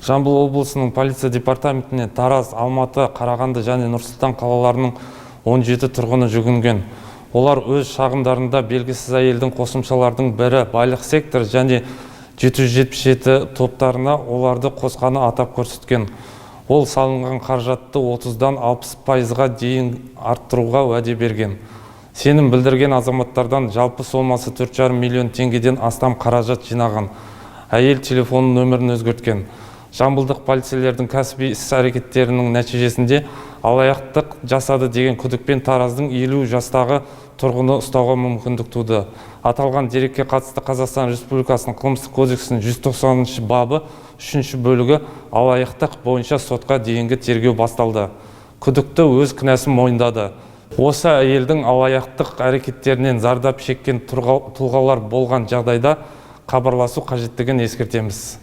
Жамбыл облысының полиция департаментіне Тараз, Алматы, Қарағанды және Нұр-Сұлтан қалаларының 17 тұрғыны жүгінген. Олар өз шағымдарында белгісіз әйелдің қосымшалардың бірі байлық сектор және 777 топтарына оларды қосқаны атап көрсеткен. Ол салынған қаражатты 30-дан 60%-ға дейін арттыруға уәде берген. Сенім білдірген азаматтардан жалпы сомасы 4,5 миллион теңгеден астам қаражат жинаған. Әйел телефонның нөмірін өзгерткен. Жамбылдық полицейлердің кәсіби іс-әрекеттерінің нәтижесінде алаяқтық жасады деген күдікпен Тараздың 50 жастағы тұрғыны ұстауға мүмкіндік туды. Аталған дерекке қатысты Қазақстан Республикасының қылмыстық кодексінің 190 бабы 3 бөлігі алаяқтық бойынша сотқа дейінгі тергеу басталды. Күдікті өз кінәсін мойындады. Осы әйелдің алаяқтық әрекеттерінен зардап шеккен тұлғалар болған жағдайда хабарласу қажеттігін ескертеміз.